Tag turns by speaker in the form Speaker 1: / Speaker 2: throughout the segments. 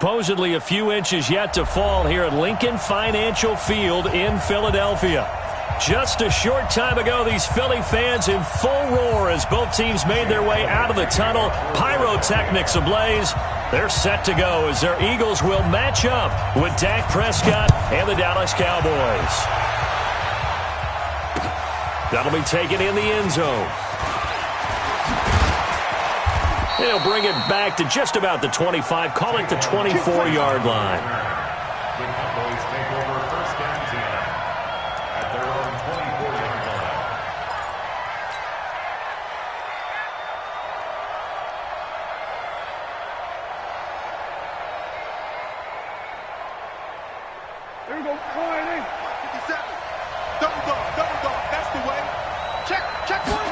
Speaker 1: Supposedly a few inches yet to fall here at Lincoln Financial Field in Philadelphia. Just a short time ago, these Philly fans in full roar as both teams made their way out of the tunnel. Pyrotechnics ablaze. They're set to go as their Eagles will match up with Dak Prescott and the Dallas Cowboys. That'll be taken in the end zone. They'll bring it back to just about the 25, call it the 24-yard line.
Speaker 2: The Cowboys take over first and 10 at their own 24-yard line.
Speaker 3: There we go. Fire it in. 57. Double dog. That's the way. Check one.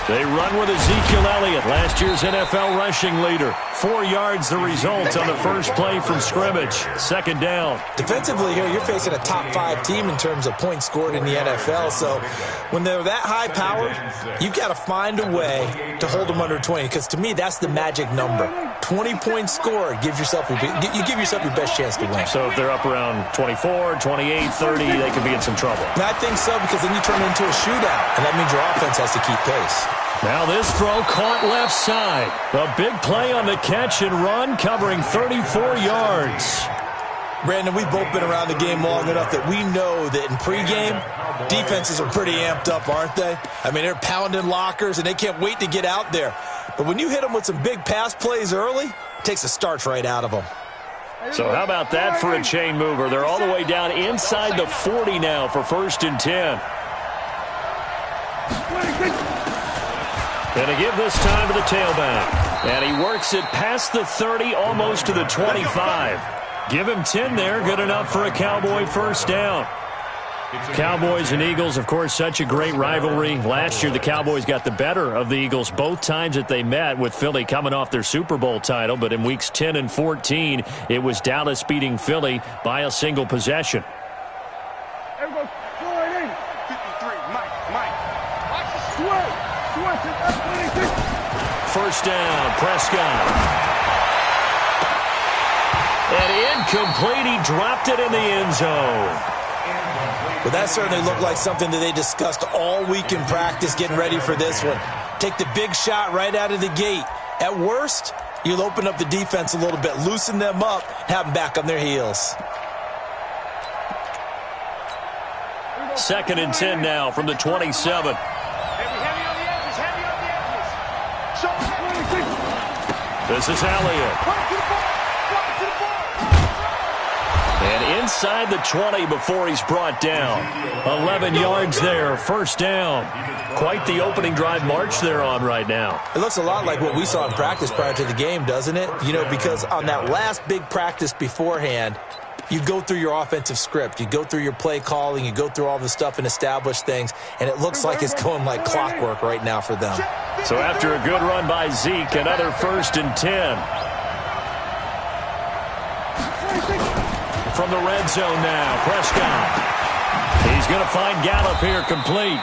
Speaker 1: They run with Ezekiel Elliott, last year's NFL rushing leader. 4 yards the result on the first play from scrimmage. Second down.
Speaker 4: Defensively here, you're facing a top 5 team in terms of points scored in the NFL. So when they're that high powered, you've got to find a way to hold them under 20. Because to me, that's the magic number. 20 points scored gives yourself you give yourself your best chance to win.
Speaker 1: So if they're up around 24, 28, 30, they could be in some trouble.
Speaker 4: And I think so, because then you turn it into a shootout, and that means your offense has to keep pace.
Speaker 1: Now this throw caught left side. A big play on the catch and run, covering 34 yards.
Speaker 4: Brandon, we've both been around the game long enough that we know that in pregame, defenses are pretty amped up, aren't they? I mean, they're pounding lockers, and they can't wait to get out there. But when you hit them with some big pass plays early, it takes the starch right out of them.
Speaker 1: So how about that for a chain mover? They're all the way down inside the 40 now for 1st and 10. Going to give this time to the tailback. And he works it past the 30, almost to the 25. Give him 10 there, good enough for a Cowboy first down. Cowboys and Eagles, of course, such a great rivalry. Last year, the Cowboys got the better of the Eagles both times that they met, with Philly coming off their Super Bowl title. But in weeks 10 and 14, it was Dallas beating Philly by a single possession. First down, Prescott. And incomplete, he dropped it in the end zone.
Speaker 4: Well, that certainly looked like something that they discussed all week in practice getting ready for this one. Take the big shot right out of the gate. At worst, you'll open up the defense a little bit, loosen them up, have them back on their heels.
Speaker 1: 2nd and 10 now from the 27. This is Elliott. And inside the 20 before he's brought down. 11 yards there, first down. Quite the opening drive march they're on right now.
Speaker 4: It looks a lot like what we saw in practice prior to the game, doesn't it? You know, because on that last big practice beforehand, you go through your offensive script. You go through your play calling. You go through all the stuff and establish things. And it looks like it's going like clockwork right now for them.
Speaker 1: So after a good run by Zeke, another 1st and 10. From the red zone now, Prescott. He's going to find Gallup here complete.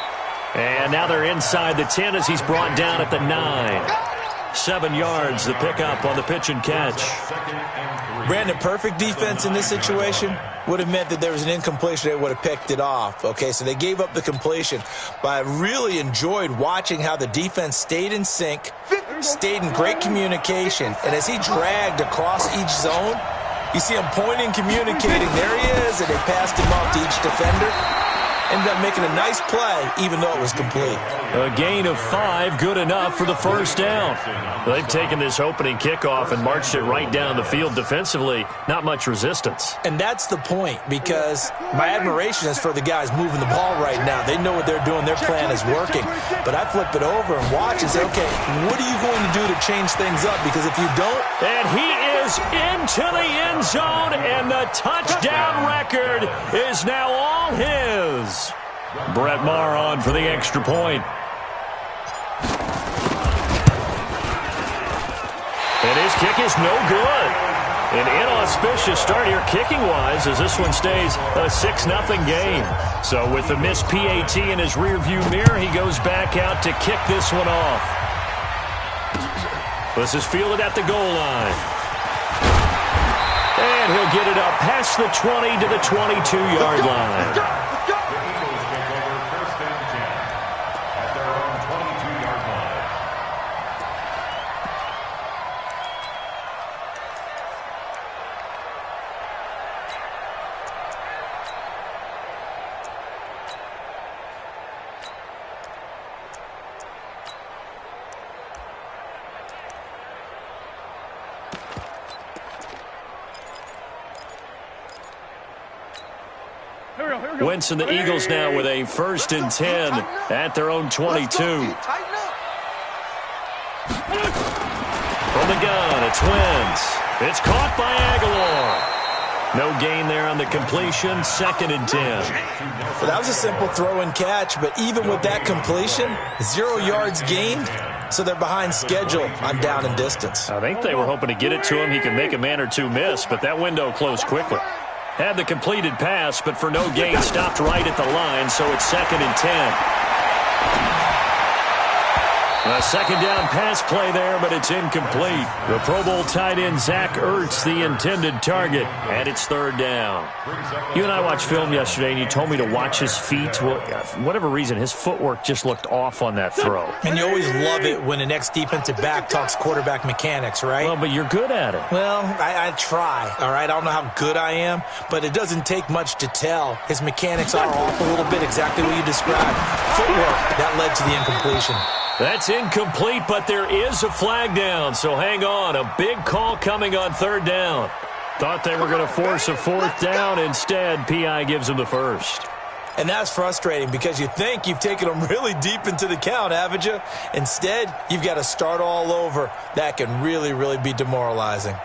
Speaker 1: And now they're inside the 10 as he's brought down at the 9. 7 yards, the pickup on the pitch and catch.
Speaker 4: Brandon, perfect defense in this situation would have meant that there was an incompletion. They would have picked it off. Okay, so they gave up the completion. But I really enjoyed watching how the defense stayed in sync, stayed in great communication. And as he dragged across each zone, you see him pointing, communicating. There he is, and they passed him off to each defender. Ended up making a nice play, even though it was complete.
Speaker 1: A gain of 5, good enough for the first down. They've taken this opening kickoff and marched it right down the field defensively. Not much resistance.
Speaker 4: And that's the point, because my admiration is for the guys moving the ball right now. They know what they're doing. Their plan is working. But I flip it over and watch and say, okay, what are you going to do to change things up? Because if you don't...
Speaker 1: And he is into the end zone, and the touchdown record is now all his. Brett Maher on for the extra point. And his kick is no good. An inauspicious start here kicking-wise as this one stays a 6-0 game. So with the missed PAT in his rearview mirror, he goes back out to kick this one off. This is fielded at the goal line. and he'll get it up past the 20 to the 22-yard line.
Speaker 2: The Eagles take over first and 10 at their own 22-yard line.
Speaker 1: Wentz and the Eagles now with a first and 10 at their own 22. From the gun, it's Wentz. It's caught by Aguilar. No gain there on the completion, second and 10.
Speaker 4: Well, that was a simple throw and catch, but even with that completion, 0 yards gained, so they're behind schedule on down and distance.
Speaker 1: I think they were hoping to get it to him. He could make a man or two miss, but that window closed quickly. Had the completed pass, but for no gain, stopped right at the line, so it's second and 10. A second down pass play there, but it's incomplete. The Pro Bowl tight end Zach Ertz, the intended target, and it's third down. You and I watched film yesterday, and you told me to watch his feet. Well, for whatever reason, his footwork just looked off on that throw.
Speaker 4: And you always love it when the next defensive back talks quarterback mechanics, right?
Speaker 1: Well, but you're good at it.
Speaker 4: Well, I try, all right? I don't know how good I am, but it doesn't take much to tell. His mechanics are off a little bit, exactly what you described. Footwork, that led to the incompletion.
Speaker 1: That's incomplete, but there is a flag down, so hang on. A big call coming on third down. Thought they were going to force a fourth down. Instead, P.I. gives them the first.
Speaker 4: And that's frustrating because you think you've taken them really deep into the count, haven't you? Instead, you've got to start all over. That can really, really be demoralizing.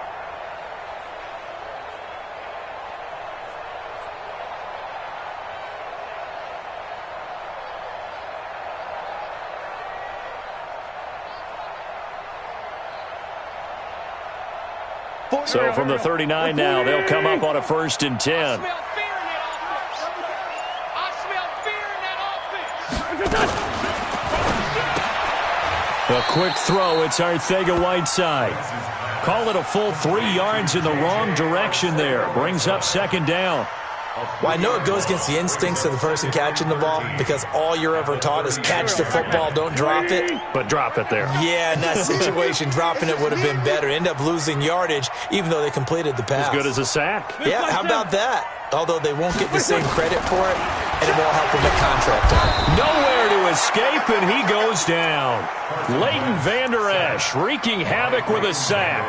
Speaker 1: So from the 39 now, they'll come up on a first and 10. A quick throw. It's Arcega-Whiteside. Call it a full 3 yards in the wrong direction there. Brings up second down.
Speaker 4: Well, I know it goes against the instincts of the person catching the ball because all you're ever taught is catch the football, don't drop it.
Speaker 1: But drop it there.
Speaker 4: Yeah, in that situation, dropping it would have been better. End up losing yardage, even though they completed the pass.
Speaker 1: As good as a sack.
Speaker 4: Yeah, how about that? Although they won't get the same credit for it, and it won't help them at contract time.
Speaker 1: Nowhere to escape, and he goes down. Leighton Vander Esch wreaking havoc with a sack.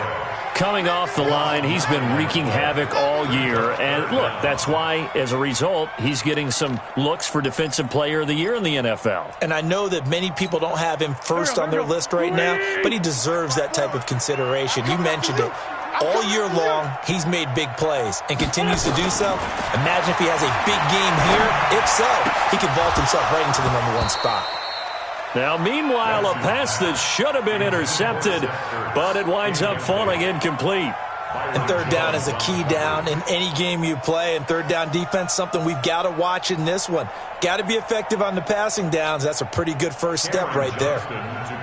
Speaker 1: Coming off the line, he's been wreaking havoc all year. And look, that's why, as a result, he's getting some looks for Defensive Player of the Year in the NFL.
Speaker 4: And I know that many people don't have him first on their list right now, but he deserves that type of consideration. You mentioned it. All year long, he's made big plays and continues to do so. Imagine if he has a big game here. If so, he could vault himself right into the #1 spot.
Speaker 1: Now, meanwhile, a pass that should have been intercepted, but it winds up falling incomplete.
Speaker 4: And third down is a key down in any game you play. And third down defense, something we've got to watch in this one. Got to be effective on the passing downs. That's a pretty good first step right there.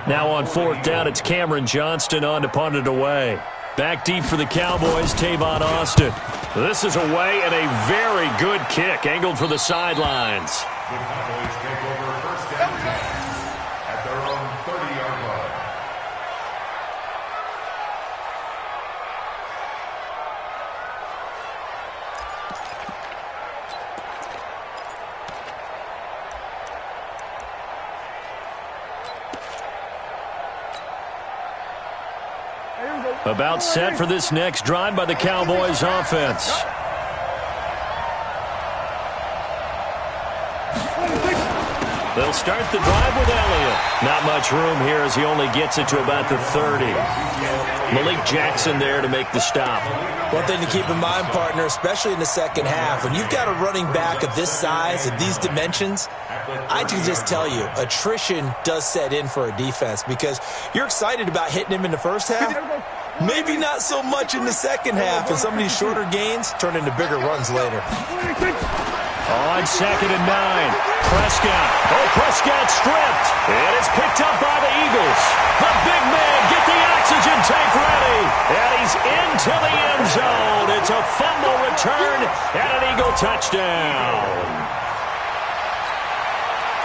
Speaker 1: Now on fourth down, it's Cameron Johnston on to punt it away. Back deep for the Cowboys, Tavon Austin. This is away and a very good kick, angled for the sidelines.
Speaker 2: The Cowboys take over first and 10 at their own 30-yard line.
Speaker 1: About set for this next drive by the Cowboys offense. They'll start the drive with Elliott. Not much room here as he only gets it to about the 30. Malik Jackson there to make the stop.
Speaker 4: One thing to keep in mind, partner, especially in the second half, when you've got a running back of this size and these dimensions, I can just tell you, attrition does set in for a defense because you're excited about hitting him in the first half. Maybe not so much in the second half, and some of these shorter gains turn into bigger runs later.
Speaker 1: On 2nd and 9. Prescott. Oh, Prescott stripped. And it's picked up by the Eagles. The big man, get the oxygen tank ready. And he's into the end zone. It's a fumble return and an Eagle touchdown.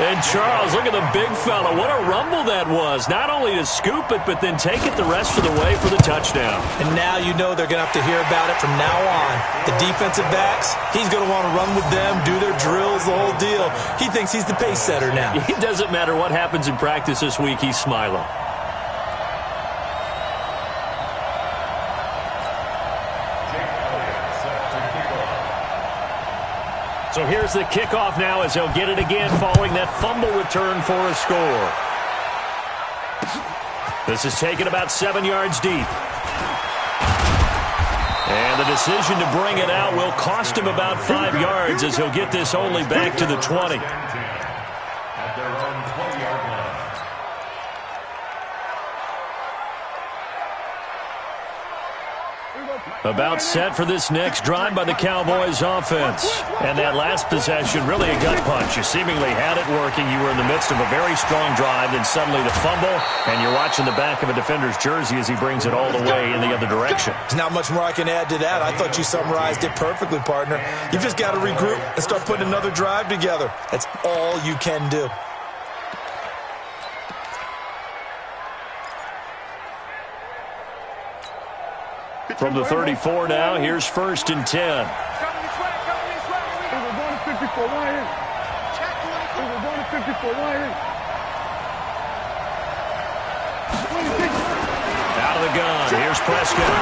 Speaker 1: And Charles, look at the big fella. What a rumble that was. Not only to scoop it, but then take it the rest of the way for the touchdown.
Speaker 4: And now you know they're going to have to hear about it from now on. The defensive backs, he's going to want to run with them, do their drills, the whole deal. He thinks he's the pace setter now.
Speaker 1: It doesn't matter what happens in practice this week. He's smiling. So here's the kickoff now as they'll get it again following that fumble return for a score. This is taken about 7 yards deep. And the decision to bring it out will cost him about 5 yards as he'll get this only back to the 20.
Speaker 2: At their own 20-yard line.
Speaker 1: About set for this next drive by the Cowboys offense. And that last possession, really a gut punch. You seemingly had it working. You were in the midst of a very strong drive, then suddenly the fumble, and you're watching the back of a defender's jersey as he brings it all the way in the other direction.
Speaker 4: There's not much more I can add to that. I thought you summarized it perfectly, partner. You've just got to regroup and start putting another drive together. That's all you can do.
Speaker 1: From the 34 now, here's 1st and 10.
Speaker 3: We're going to 54 right in. We're going to 54 right in.
Speaker 1: Out of the gun, here's Prescott.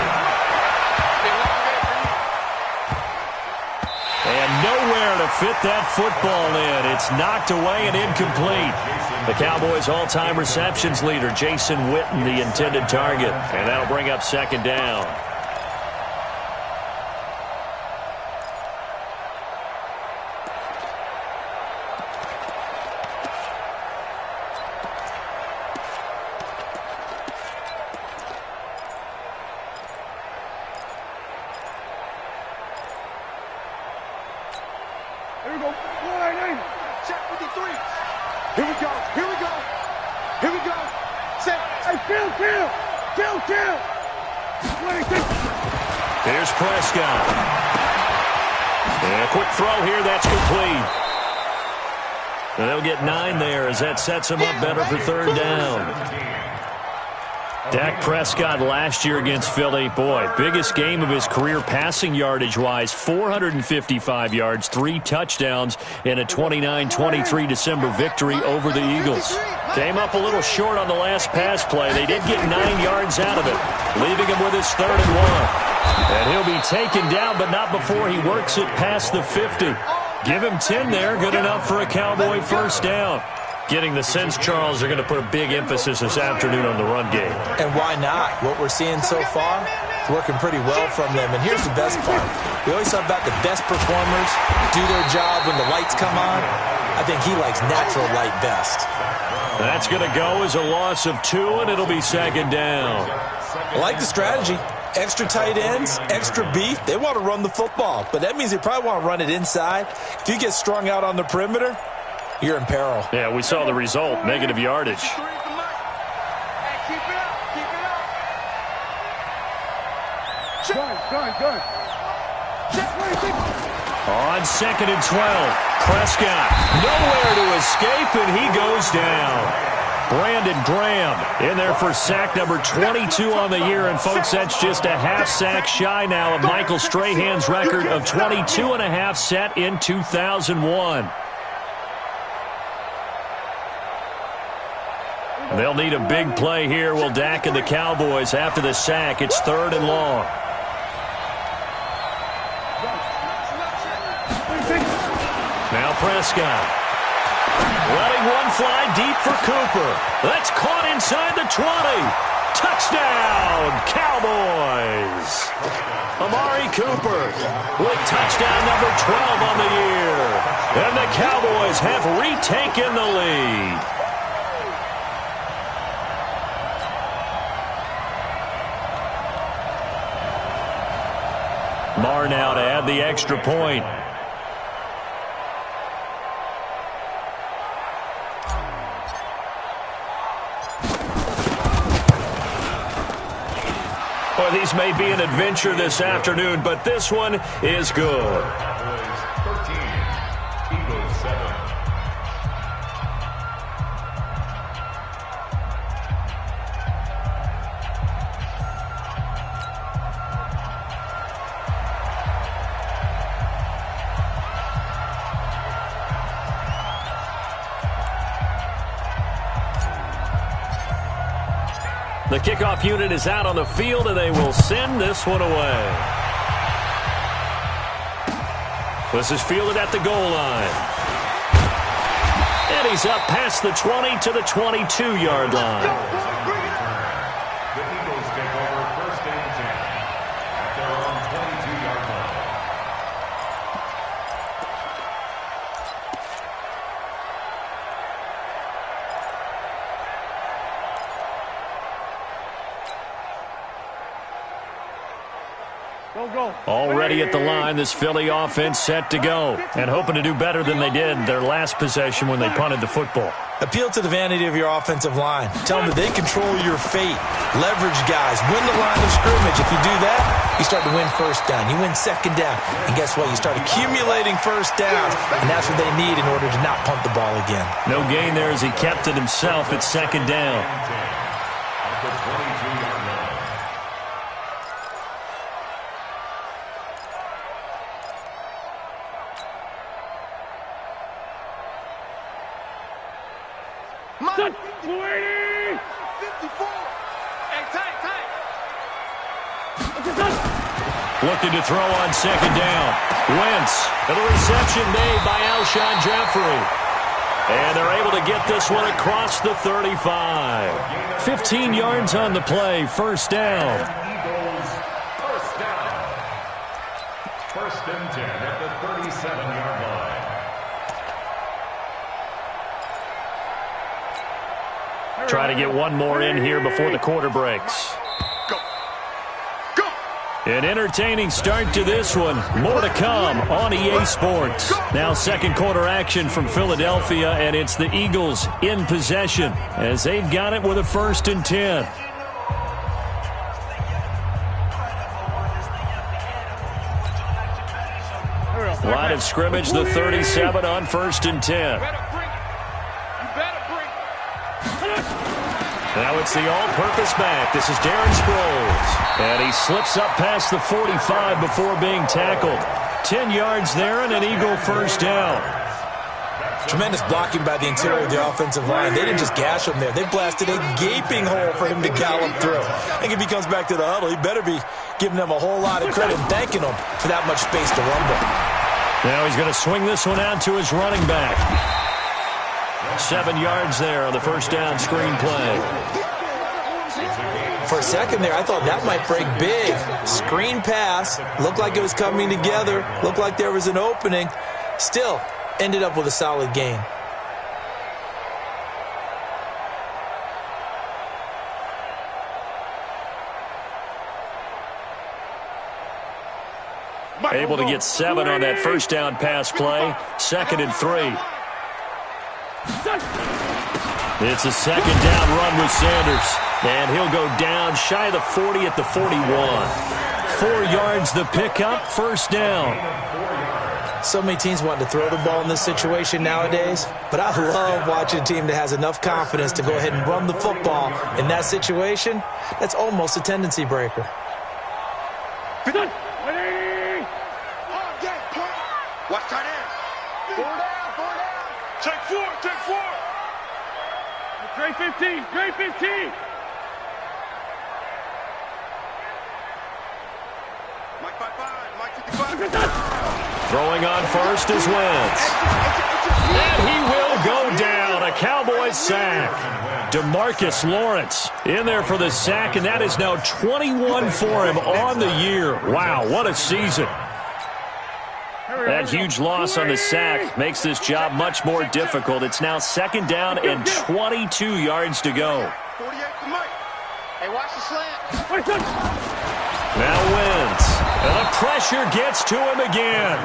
Speaker 1: And nowhere to fit that football in. It's knocked away and incomplete. The Cowboys' all-time receptions leader, Jason Witten, the intended target. And that'll bring up 2nd down.
Speaker 3: Here we go. Right in. Check 53. Here we go. Here we go. Here we go. Set. Hey, kill. 26.
Speaker 1: Here's Prescott. And a quick throw here. That's complete. And they'll get 9 there as that sets them up better for 3rd down. Dak Prescott last year against Philly, boy, biggest game of his career passing yardage-wise, 455 yards, 3 touchdowns in a 29-23 December victory over the Eagles. Came up a little short on the last pass play. They did get 9 yards out of it, leaving him with his 3rd and 1. And he'll be taken down, but not before he works it past the 50. Give him 10 there, good enough for a Cowboy 1st down. Getting the sense, Charles, they're going to put a big emphasis this afternoon on the run game.
Speaker 4: And why not? What we're seeing so far is working pretty well from them. And here's the best part. We always talk about the best performers do their job when the lights come on. I think he likes natural light best.
Speaker 1: That's going to go as a loss of 2, and it'll be 2nd down.
Speaker 4: I like the strategy. Extra tight ends, extra beef. They want to run the football, but that means they probably want to run it inside. If you get strung out on the perimeter, you're in peril.
Speaker 1: Yeah, we saw the result, negative yardage.
Speaker 3: Hey, keep it up. Keep it up. Gun. Check 26.
Speaker 1: On 2nd and 12, Prescott nowhere to escape, and he goes down. Brandon Graham in there for sack number 22 on the year. And, folks, that's just a half sack shy now of Michael Strahan's record of 22 and a half set in 2001. They'll need a big play here. Will Dak and the Cowboys after the sack. It's 3rd and long. Now Prescott. Letting one fly deep for Cooper. That's caught inside the 20. Touchdown, Cowboys. Amari Cooper with touchdown number 12 on the year. And the Cowboys have retaken the lead. Marr now to add the extra point. Boy, these may be an adventure this afternoon, but this one is good.
Speaker 2: Cowboys 13, Eagles 7.
Speaker 1: The kickoff unit is out on the field, and they will send this one away. This is fielded at the goal line. And he's up past the 20 to the 22-yard line.
Speaker 2: The Eagles take over first and 10 at their own 22-yard line.
Speaker 1: Already at the line, this Philly offense set to go, and hoping to do better than they did their last possession when they punted the football.
Speaker 4: Appeal to the vanity of your offensive line. Tell them that they control your fate. Leverage guys. Win the line of scrimmage. If you do that, you start to win first down. You win second down. And guess what? You start accumulating first downs, and that's what they need in order to not punt the ball again.
Speaker 1: No gain there as he kept it himself at second down.
Speaker 2: At the 22-yard line.
Speaker 3: Mike, 54. Hey, tank.
Speaker 1: Looking to throw on second down. Wentz, and the reception made by Alshon Jeffrey. And they're able to get this one across the 35. 15 yards on the play, first down.
Speaker 2: Eagles first down. First and 10 at the 37-yard line.
Speaker 1: Try to get one more in here before the quarter breaks. An entertaining start to this one. More to come on EA Sports. Now second quarter action from Philadelphia, and it's the Eagles in possession as they've got it with a first and 10. Line of scrimmage, the 37 on first and 10. Now it's the all-purpose back. This is Darren Sproles. And he slips up past the 45 before being tackled. 10 yards there and an Eagle first down.
Speaker 4: Tremendous blocking by the interior of the offensive line. They didn't just gash him there. They blasted a gaping hole for him to gallop through. I think if he comes back to the huddle, he better be giving them a whole lot of credit and thanking them for that much space to rumble.
Speaker 1: Now he's going to swing this one out to his running back. 7 yards there on the first down screen play.
Speaker 4: For a second there, I thought that might break big. Screen pass. Looked like it was coming together. Looked like there was an opening. Still ended up with a solid gain.
Speaker 1: Able to get 7 on that first down pass play. Second and 3. It's a second down run with Sanders. And he'll go down shy of the 40 at the 41. 4 yards the pickup, first down.
Speaker 4: So many teams want to throw the ball in this situation nowadays, but I love watching a team that has enough confidence to go ahead and run the football in that situation. That's almost a tendency breaker.
Speaker 3: Watch tight end. 4 down. Check 4. Great 15. Mike 55. Mike 55.
Speaker 1: Throwing on first is Wentz. And he will go down. A Cowboys sack. DeMarcus Lawrence in there for the sack, and that is now 21 for him on the year. Wow, what a season. That huge loss on the sack makes this job much more difficult. It's now second down and 22 yards to go.
Speaker 3: 48 for Mike. Hey, watch the slant.
Speaker 1: Now Wentz. And the pressure gets to him again.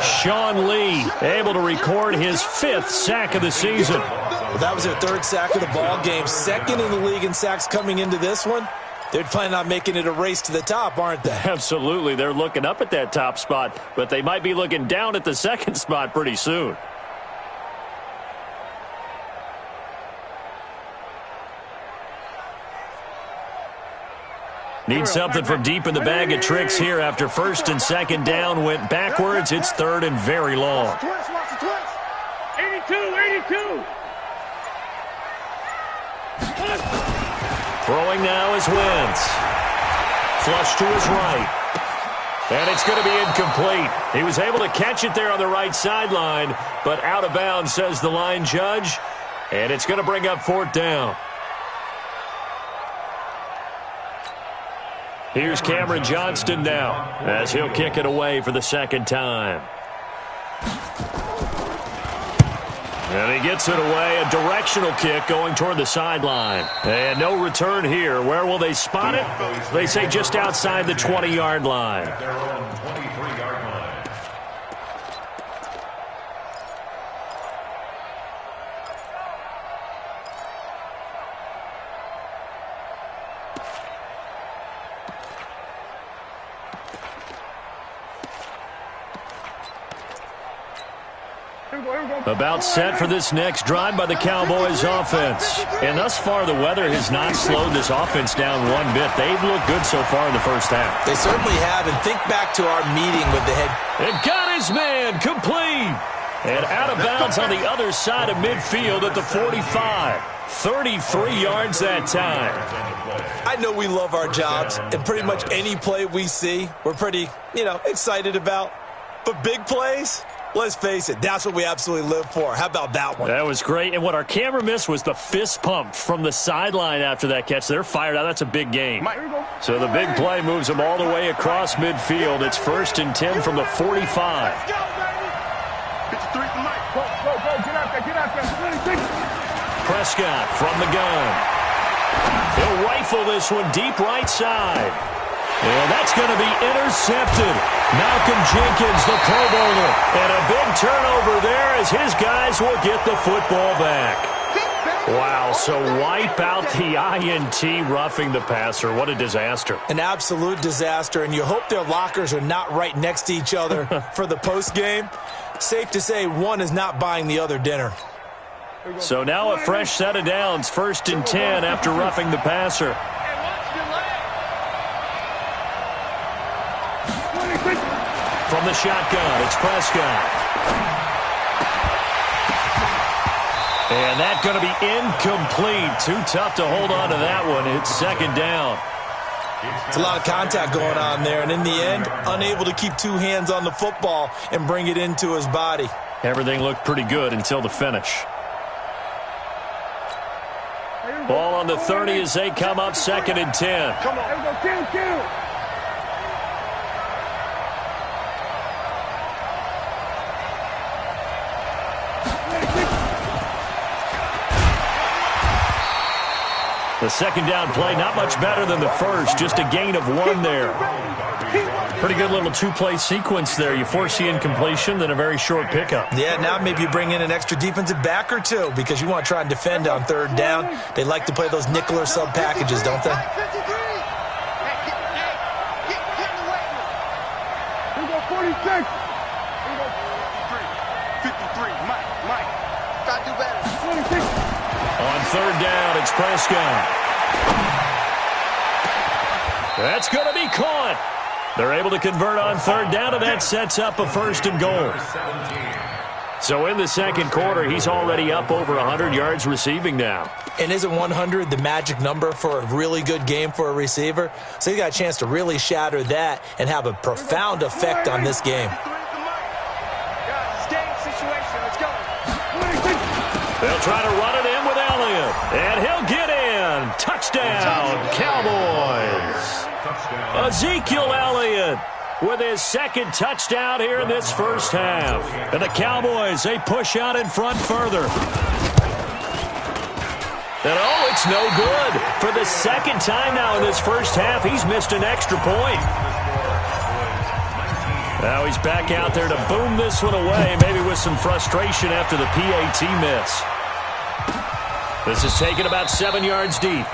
Speaker 1: Sean Lee able to record his 5th sack of the season.
Speaker 4: Well, that was their 3rd sack of the ball game. 2nd in the league in sacks coming into this one. They're planning on making it a race to the top, aren't they?
Speaker 1: Absolutely. They're looking up at that top spot, but they might be looking down at the second spot pretty soon. Need something from deep in the bag of tricks here after first and second down went backwards. It's third and very long.
Speaker 3: 82, 82.
Speaker 1: Throwing now is Wentz. Flush to his right. And it's going to be incomplete. He was able to catch it there on the right sideline, but out of bounds, says the line judge. And it's going to bring up fourth down. Here's Cameron Johnston now as he'll kick it away for the second time. And he gets it away, a directional kick going toward the sideline. And no return here. Where will they spot it? They say just outside the 20-yard line.
Speaker 2: At their own 23-yard line.
Speaker 1: About set for this next drive by the Cowboys offense. And thus far, the weather has not slowed this offense down one bit. They've looked good so far in the first half.
Speaker 4: They certainly have, and think back to our meeting with the head.
Speaker 1: And got his man complete. And out of bounds on the other side of midfield at the 45. 33 yards that time.
Speaker 4: I know we love our jobs, and pretty much any play we see, we're pretty, excited about. But big plays? Let's face it, that's what we absolutely live for. How about that one?
Speaker 1: That was great. And what our camera missed was the fist pump from the sideline after that catch. They're fired out. That's a big game. So the big play moves them all the way across midfield. It's first and 10 from the 45.
Speaker 3: Let's go, baby. 53 from Mike. Go, get out there.
Speaker 1: Prescott from the gun. He'll rifle this one deep right side. And that's going to be intercepted. Malcolm Jenkins, the Pro Bowler. And a big turnover there as his guys will get the football back. Wow, so wipe out the INT, roughing the passer. What a disaster.
Speaker 4: An absolute disaster, and you hope their lockers are not right next to each other for the postgame. Safe to say one is not buying the other dinner.
Speaker 1: So now a fresh set of downs, first and 10 after roughing the passer. From the shotgun, it's Prescott. And that's going to be incomplete. Too tough to hold on to that one. It's second down.
Speaker 4: It's a lot of contact going on there, and in the end, unable to keep two hands on the football and bring it into his body.
Speaker 1: Everything looked pretty good until the finish. Ball on the 30 as they come up second and 10.
Speaker 3: Come on. There we go. Kill.
Speaker 1: The second down play, not much better than the first, just a gain of one there. Pretty good little two-play sequence there. You force the incompletion, then a very short pickup.
Speaker 4: Yeah, now maybe you bring in an extra defensive back or two because you want to try and defend on third down. They like to play those nickel or sub packages, don't they?
Speaker 3: Here we go, 46. Here we go, 53. Mike. Gotta do better. 26.
Speaker 1: On third down, it's Prescott. That's going to be caught. They're able to convert on third down, and that sets up a first and goal. So in the second quarter, he's already up over 100 yards receiving now.
Speaker 4: And isn't 100 the magic number for a really good game for a receiver? So he got a chance to really shatter that and have a profound effect on this game.
Speaker 1: They'll try to run it in with Elliott, and he'll get in. Touchdown, Cowboys. Ezekiel Elliott with his second touchdown here in this first half. And the Cowboys, they push out in front further. And oh, it's no good. For the second time now in this first half, he's missed an extra point. Now he's back out there to boom this one away, maybe with some frustration after the PAT miss. This is taken about 7 yards deep.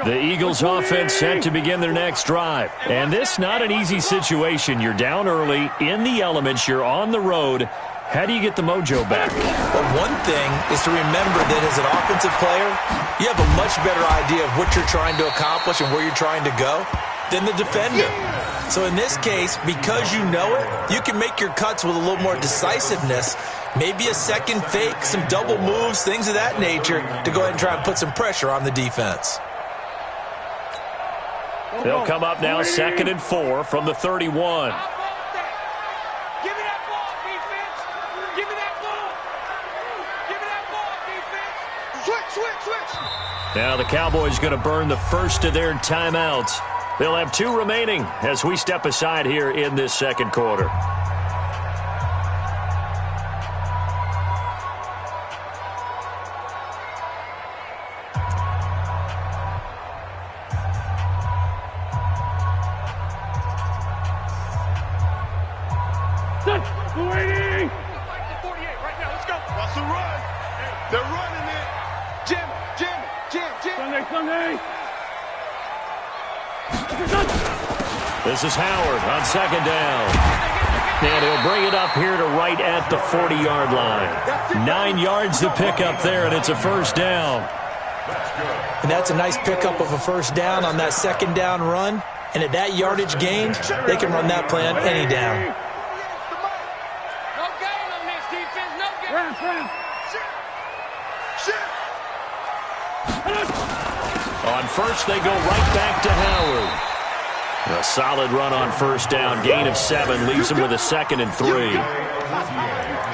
Speaker 1: The Eagles offense set to begin their next drive. And this not an easy situation. You're down early, in the elements, you're on the road. How do you get the mojo back?
Speaker 4: Well, one thing is to remember that as an offensive player, you have a much better idea of what you're trying to accomplish and where you're trying to go than the defender. So in this case, because you know it, you can make your cuts with a little more decisiveness, maybe a second fake, some double moves, things of that nature, to go ahead and try and put some pressure on the defense.
Speaker 1: They'll come up now 2nd and 4 from the 31. Now the Cowboys going to burn the first of their timeouts. They'll have 2 remaining as we step aside here in this second quarter.
Speaker 3: Waiting! 48 right now, let's go. Russell run. They're running it. Jim. Sunday.
Speaker 1: This is Howard on 2nd down. And he'll bring it up here to right at the 40-yard line. 9 yards to pick up there, and it's a first down.
Speaker 4: And that's a nice pickup of a first down on that 2nd down run. And at that yardage gain, they can run that play on any down.
Speaker 3: No gain on this defense. No gain.
Speaker 1: On first, they go right back to Howard. A solid run on first down. Gain of 7 leaves them with a 2nd and 3.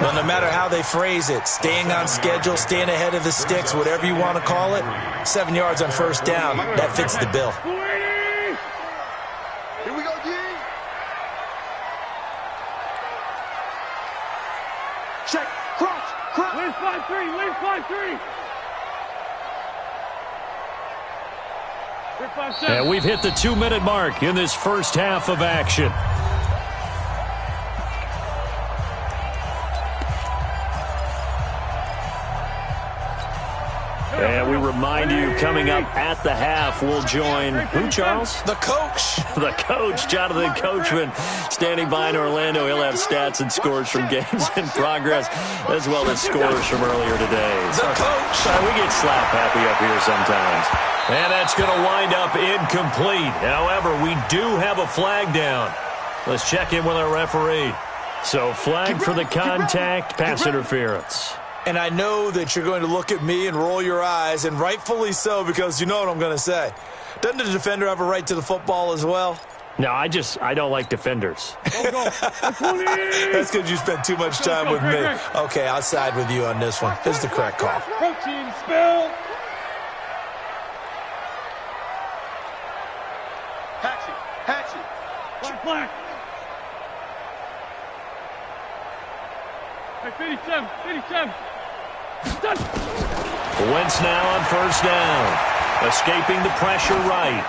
Speaker 4: Well, no matter how they phrase it, staying on schedule, staying ahead of the sticks, whatever you want to call it, 7 yards on first down, that fits the bill.
Speaker 3: Here we go, D. Check. Crunch. Leave 5-3.
Speaker 1: And we've hit the 2-minute mark in this first half of action. And we remind you, coming up at the half, we'll join who, Charles?
Speaker 4: The coach.
Speaker 1: The coach, Jonathan Coachman, standing by in Orlando. He'll have stats and scores from games in progress, as well as scores from earlier today.
Speaker 4: The coach.
Speaker 1: We get slap happy up here sometimes. And that's going to wind up incomplete. However, we do have a flag down. Let's check in with our referee. So, flag for the contact, pass interference.
Speaker 4: And I know that you're going to look at me and roll your eyes, and rightfully so, because you know what I'm going to say. Doesn't the defender have a right to the football as well?
Speaker 1: No, I don't like defenders.
Speaker 4: That's because you spent too much time with me. Okay, I'll side with you on this one. This is the correct call.
Speaker 3: Protein spill. Hatchet. Black. 57.
Speaker 1: Wentz now on first down. Escaping the pressure right.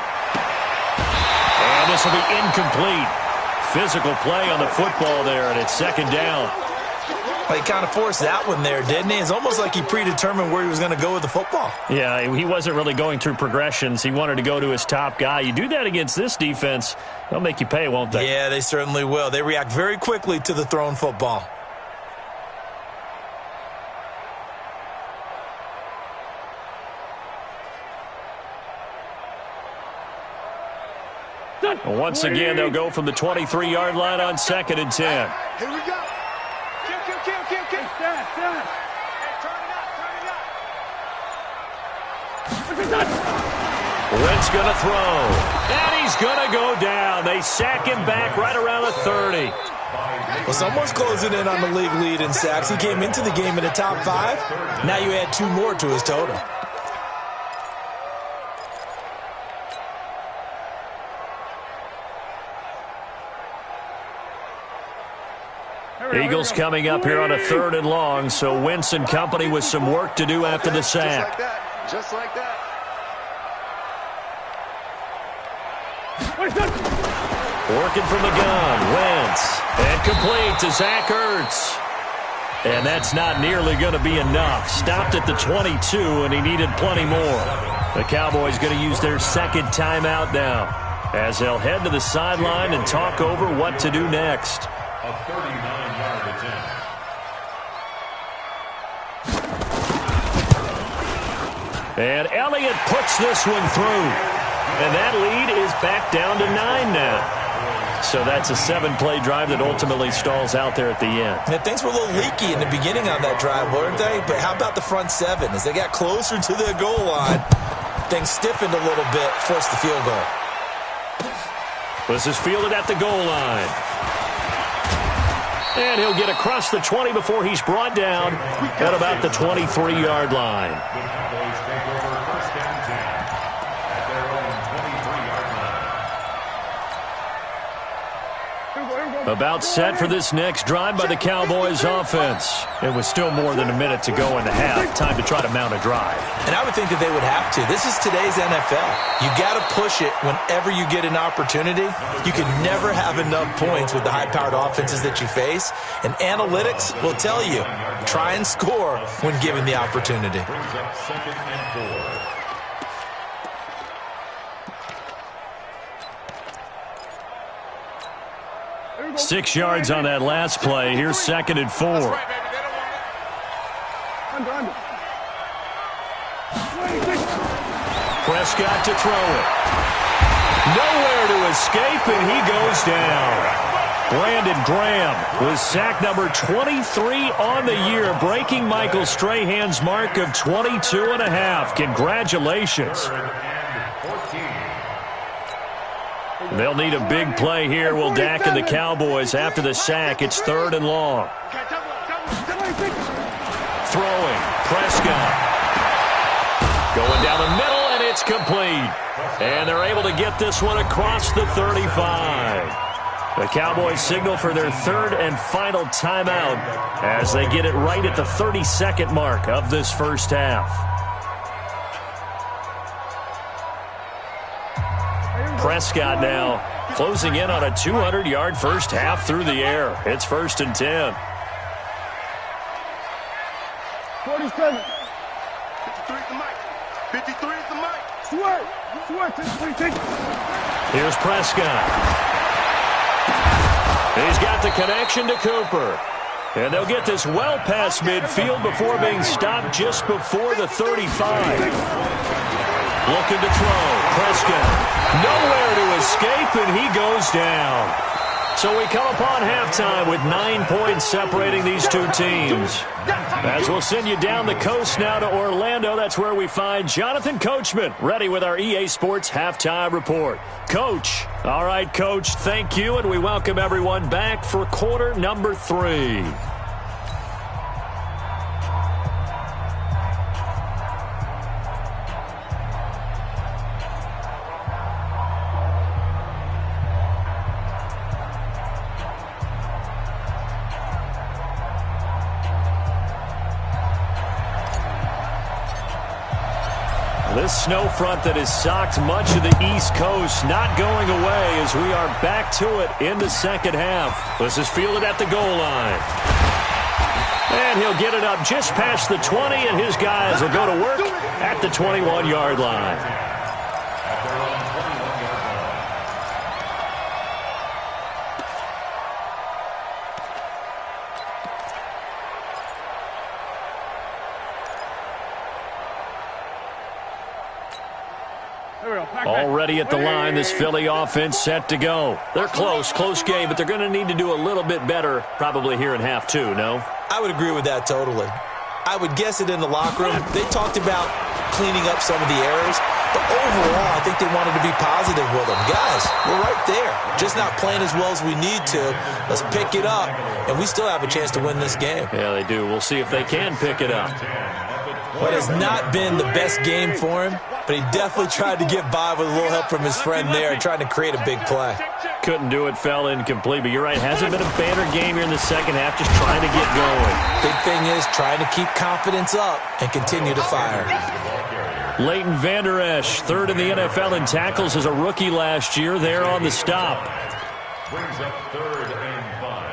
Speaker 1: And this will be incomplete. Physical play on the football there, and it's 2nd down.
Speaker 4: Well, he kind of forced that one there, didn't he? It's almost like he predetermined where he was going to go with the football.
Speaker 1: Yeah, he wasn't really going through progressions. He wanted to go to his top guy. You do that against this defense, they'll make you pay, won't they?
Speaker 4: Yeah, they certainly will. They react very quickly to the thrown football.
Speaker 1: Once again, they'll go from the 23-yard line on 2nd and 10.
Speaker 3: Here we go. Kill. Stand. Turn it up.
Speaker 1: Wentz going to throw. And he's going to go down. They sack him back right around the 30.
Speaker 4: Well, someone's closing in on the league lead in sacks. He came into the game in the top 5. Now you add 2 more to his total.
Speaker 1: Eagles coming up here on a 3rd and long, so Wentz and company with some work to do after the sack.
Speaker 3: Just like that.
Speaker 1: Working from the gun, Wentz. And complete to Zach Ertz. And that's not nearly going to be enough. Stopped at the 22, and he needed plenty more. The Cowboys going to use their second timeout now, as they'll head to the sideline and talk over what to do next.
Speaker 2: A 39-yard attempt.
Speaker 1: And Elliott puts this one through. And that lead is back down to 9 now. So that's a 7-play drive that ultimately stalls out there at the end.
Speaker 4: And things were a little leaky in the beginning on that drive, weren't they? But how about the front seven? As they got closer to the goal line, things stiffened a little bit, forced the field goal.
Speaker 1: This is fielded at the goal line. And he'll get across the 20 before he's brought down at about the 23-yard line.
Speaker 2: The Cowboys take over first and 10 at their own 23-yard line.
Speaker 1: About set for this next drive by the Cowboys offense. It was still more than a minute to go in the half. Time to try to mount a drive.
Speaker 4: And I would think that they would have to. This is today's NFL. You got to push it whenever you get an opportunity. You can never have enough points with the high-powered offenses that you face. And analytics will tell you, try and score when given the opportunity.
Speaker 2: Brings up 2nd and 4.
Speaker 1: 6 yards on that last play. Here's 2nd and 4. Prescott to throw it. Nowhere to escape, and he goes down. Brandon Graham with sack number 23 on the year, breaking Michael Strahan's mark of 22.5. Congratulations. They'll need a big play here, will Dak and the Cowboys. After the sack, it's 3rd and long. Throwing, Prescott. Going down the middle, and it's complete. And they're able to get this one across the 35. The Cowboys signal for their 3rd and final timeout as they get it right at the 32nd mark of this first half. Prescott now closing in on a 200-yard first half through the air. It's 1st and 10.
Speaker 3: 47. 53 is the mic. 53 is the mic. Swear.
Speaker 1: Here's Prescott. He's got the connection to Cooper. And they'll get this well past midfield before being stopped just before the 35. Looking to throw. Prescott. Nowhere to escape, and he goes down. So we come upon halftime with 9 points separating these two teams. As we'll send you down the coast now to Orlando, that's where we find Jonathan Coachman ready with our EA Sports Halftime Report. Coach. All right, Coach, thank you, and we welcome everyone back for quarter number 3. This snow front that has socked much of the East Coast not going away as we are back to it in the second half. This is fielded at the goal line. And he'll get it up just past the 20, and his guys will go to work at the 21-yard line. Already at the line, this Philly offense set to go. They're close game, but they're going to need to do a little bit better probably here in half 2, no?
Speaker 4: I would agree with that totally. I would guess it in the locker room. They talked about cleaning up some of the errors, but overall, I think they wanted to be positive with them. Guys, we're right there. Just not playing as well as we need to. Let's pick it up, and we still have a chance to win this game.
Speaker 1: Yeah, they do. We'll see if they can pick it up.
Speaker 4: What has not been the best game for him, but he definitely tried to get by with a little help from his friend there, trying to create a big play.
Speaker 1: Couldn't do it, fell incomplete, but you're right. Hasn't been a banner game here in the second half, just trying to get going.
Speaker 4: Big thing is trying to keep confidence up and continue to fire.
Speaker 1: Leighton Vander Esch, 3rd in the NFL in tackles as a rookie last year, there on the stop.
Speaker 2: Brings up 3rd and 5.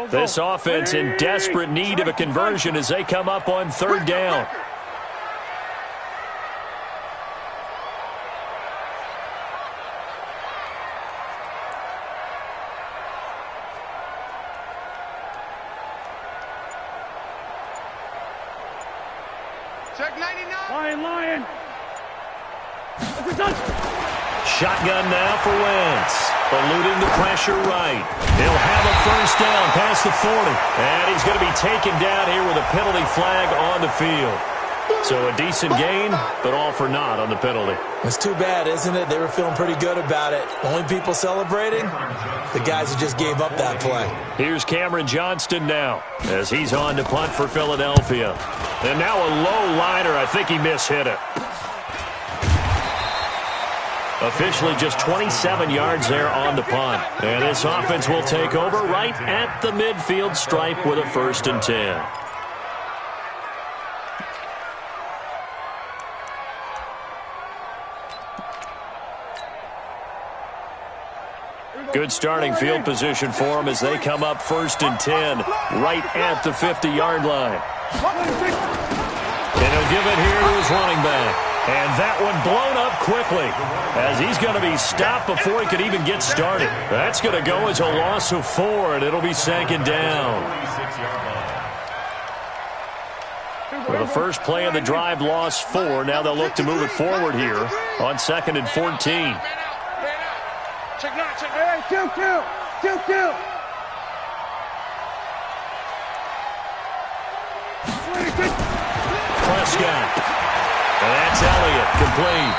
Speaker 1: This offense in desperate need of a conversion as they come up on third down.
Speaker 3: Check 99.
Speaker 5: Lion.
Speaker 1: Shotgun now for Wentz. Eluding the pressure right. He'll have a first down past the 40. And he's going to be taken down here with a penalty flag on the field. So a decent gain, but all for naught on the penalty.
Speaker 4: It's too bad, isn't it? They were feeling pretty good about it. Only people celebrating? The guys who just gave up that play.
Speaker 1: Here's Cameron Johnston now as he's on to punt for Philadelphia. And now a low liner. I think he mishit it. Officially just 27 yards there on the punt. And this offense will take over right at the midfield stripe with a 1st and 10. Good starting field position for them as they come up 1st and 10 right at the 50-yard line. And he'll give it here to his running back. And that one blown up quickly as he's going to be stopped before he could even get started. That's going to go as a loss of 4, and it'll be 2nd down. Well, the first play of the drive lost 4. Now they'll look to move it forward here on 2nd and 14.
Speaker 3: Check 9, check 9.
Speaker 5: Hey, kill.
Speaker 1: Prescott. And that's Elliott, complete.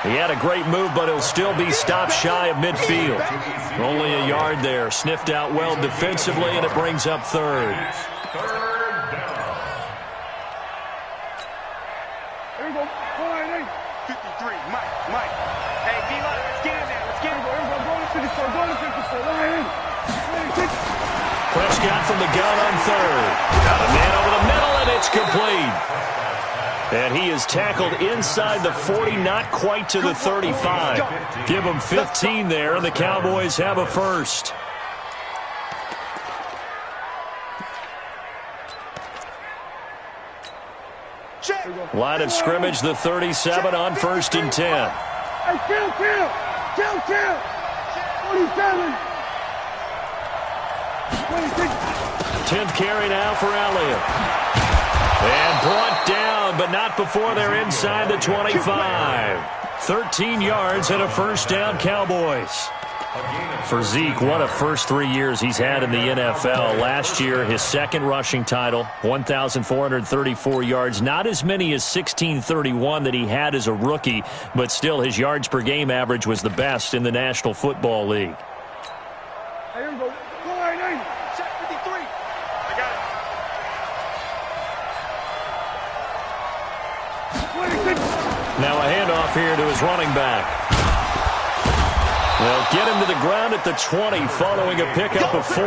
Speaker 1: He had a great move, but he'll still be stopped shy of midfield. Only a yard there. Sniffed out well defensively, and it brings up 3rd.
Speaker 5: Here we go.
Speaker 3: 53, Mike. Hey, D-line, let's get in there. Let's get in there.
Speaker 5: Go to 54. Go to 54. Lion.
Speaker 1: Prescott from the gun on 3rd. Got a man over the middle, and it's complete. And he is tackled inside the 40, not quite to the 35. Give him 15 there, and the Cowboys have a 1st. Line of scrimmage, the 37 on 1st and 10.
Speaker 5: Hey, kill. 47. 26.
Speaker 1: 10th carry now for Elliott. And brought down, but not before they're inside the 25. 13 yards and a 1st down, Cowboys. For Zeke, what a first 3 years he's had in the NFL. Last year, his 2nd rushing title, 1,434 yards. Not as many as 1,631 that he had as a rookie, but still his yards per game average was the best in the National Football League.
Speaker 5: Hey, here we go. Lion.
Speaker 3: Check 53. I got it.
Speaker 5: 26.
Speaker 1: Now a handoff here to his running back. They'll get him to the ground at the 20 following a pickup of 4.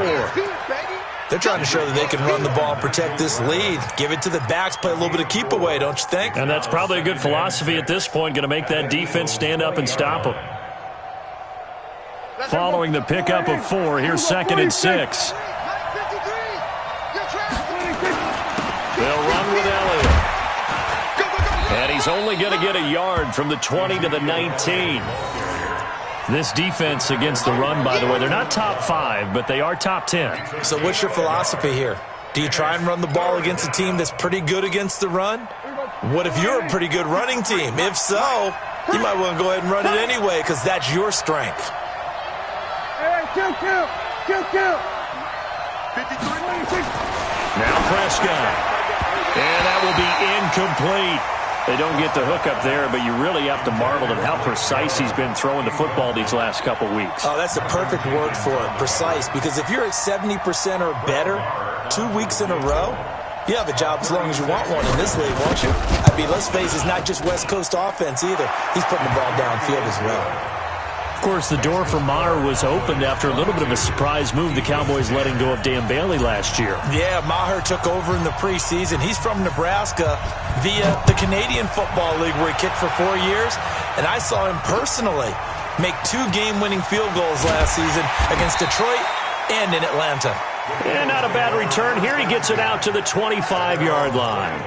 Speaker 4: They're trying to show that they can run the ball, protect this lead. Give it to the backs, play a little bit of keep away, don't you think?
Speaker 1: And that's probably a good philosophy at this point, going to make that defense stand up and stop them. Following the pickup of 4, here's 2nd and 6. They'll run with Elliott. And he's only going to get a yard from the 20 to the 19. This defense against the run, by the way, they're not top 5, but they are top 10.
Speaker 4: So what's your philosophy here? Do you try and run the ball against a team that's pretty good against the run? What if you're a pretty good running team? If so, you might want to go ahead and run it anyway because that's your strength.
Speaker 5: Hey, kill.
Speaker 3: 53.
Speaker 1: Now Prescott. And that will be incomplete. They don't get the hook up there, but you really have to marvel at how precise he's been throwing the football these last couple weeks.
Speaker 4: Oh, that's the perfect word for it, precise. Because if you're at 70% or better 2 weeks in a row, you have a job as long as you want one in this league, won't you? I mean, let's face it, it's not just West Coast offense either. He's putting the ball downfield as well.
Speaker 1: Of course, the door for Maher was opened after a little bit of a surprise move. The Cowboys letting go of Dan Bailey last year.
Speaker 4: Yeah, Maher took over in the preseason. He's from Nebraska via the Canadian Football League where he kicked for 4 years. And I saw him personally make 2 game-winning field goals last season against Detroit and in Atlanta.
Speaker 1: And not a bad return here. He gets it out to the 25-yard line.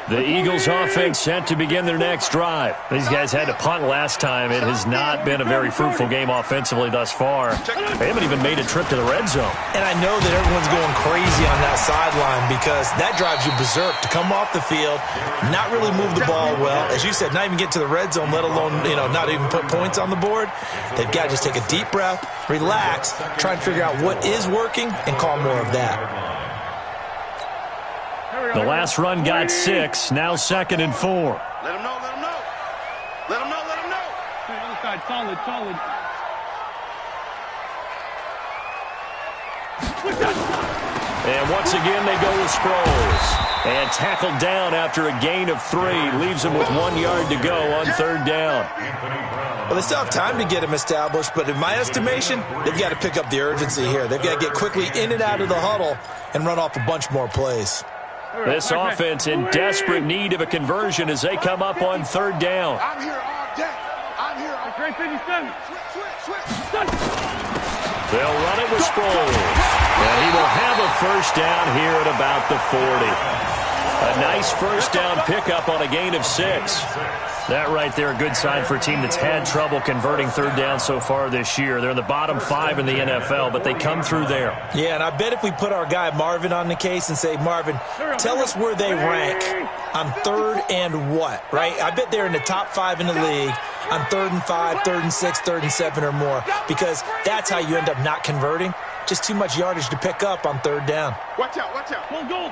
Speaker 1: The Eagles offense set to begin their next drive. These guys had to punt last time. It has not been a very fruitful game offensively thus far. They haven't even made a trip to the red zone.
Speaker 4: And I know that everyone's going crazy on that sideline because that drives you berserk to come off the field, not really move the ball well. As you said, not even get to the red zone, let alone, not even put points on the board. They've got to just take a deep breath, relax, try and figure out what is working, and call more of that.
Speaker 1: The last run got 6. Now 2nd and 4.
Speaker 3: Let him know, let him know. Let him know, let him know.
Speaker 5: Hey, other side, solid, solid.
Speaker 1: And once again, they go with Sproles. And tackled down after a gain of 3. Leaves him with 1 yard to go on 3rd down.
Speaker 4: Well, they still have time to get him established, but in my estimation, they've got to pick up the urgency here. They've got to get quickly in and out of the huddle and run off a bunch more plays.
Speaker 1: This offense in desperate need of a conversion as they come up on 3rd down.
Speaker 3: I'm here all day. I'm here all day.
Speaker 5: Great 57.
Speaker 3: Switch.
Speaker 1: They'll run it with Sproles. And he will have a first down here at about the 40. A nice first down pickup on a gain of 6. That right there, a good sign for a team that's had trouble converting 3rd down so far this year. They're in the bottom 5 in the NFL, but they come through there.
Speaker 4: Yeah, and I bet if we put our guy Marvin on the case and say, Marvin, tell us where they rank on 3rd and what, right? I bet they're in the top 5 in the league on 3rd and 5, 3rd and 6, 3rd and 7 or more, because that's how you end up not converting. Just too much yardage to pick up on 3rd down.
Speaker 3: Watch out, watch out.
Speaker 5: Go.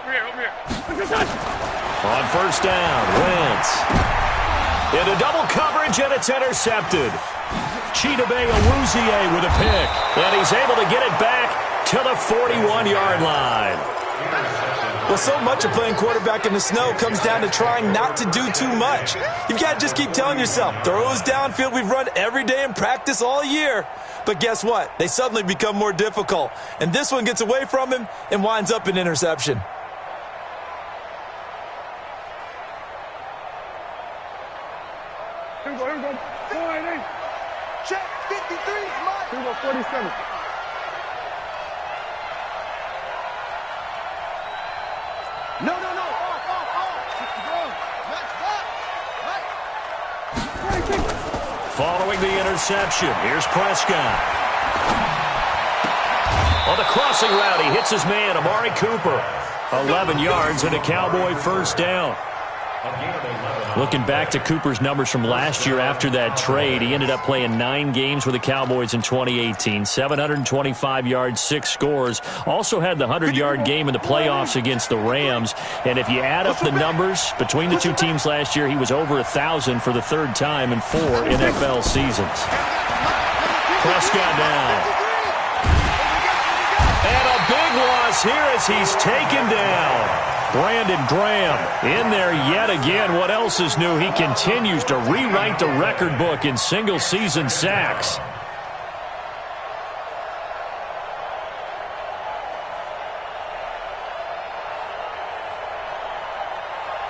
Speaker 5: Hey, over here.
Speaker 1: On 1st down, Wentz. Into double coverage, and it's intercepted. Chidobe Awuzie with a pick. And he's able to get it back to the 41-yard line.
Speaker 4: Well, so much of playing quarterback in the snow comes down to trying not to do too much. You've got to just keep telling yourself, throws downfield we've run every day in practice all year. But guess what? They suddenly become more difficult. And this one gets away from him and winds up an interception.
Speaker 5: Here we go. 488.
Speaker 3: Check 53, Mike.
Speaker 5: Here we go, 47.
Speaker 3: No.
Speaker 1: Following the interception, here's Prescott. On the crossing route, he hits his man, Amari Cooper. 11 yards and a Cowboy first down. Looking back to Cooper's numbers from last year after that trade, he ended up playing 9 games with the Cowboys in 2018. 725 yards, 6 scores. Also had the 100-yard game in the playoffs against the Rams. And if you add up the numbers between the two teams last year, he was over 1,000 for the 3rd time in 4 NFL seasons. Prescott now. And a big loss here as he's taken down. Brandon Graham in there yet again. What else is new? He continues to rewrite the record book in single-season sacks.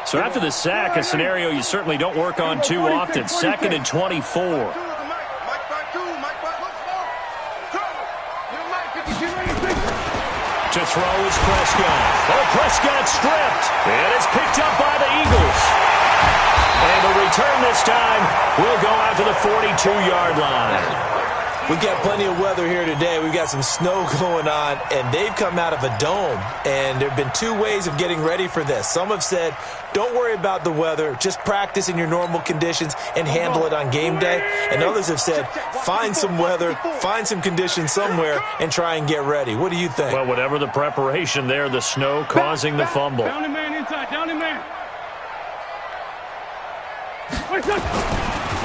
Speaker 1: So after the sack, a scenario you certainly don't work on too often. 2nd and 24. To throw is Prescott. Oh, Prescott stripped. And it's picked up by the Eagles. And the return this time will go out to the 42-yard line.
Speaker 4: We've got plenty of weather here today. We've got some snow going on, and they've come out of a dome. And there have been 2 ways of getting ready for this. Some have said, don't worry about the weather. Just practice in your normal conditions and handle it on game day. And others have said, find some weather, find some conditions somewhere, and try and get ready. What do you think?
Speaker 1: Well, whatever the preparation there, the snow causing the fumble.
Speaker 5: Down the man inside, down the man.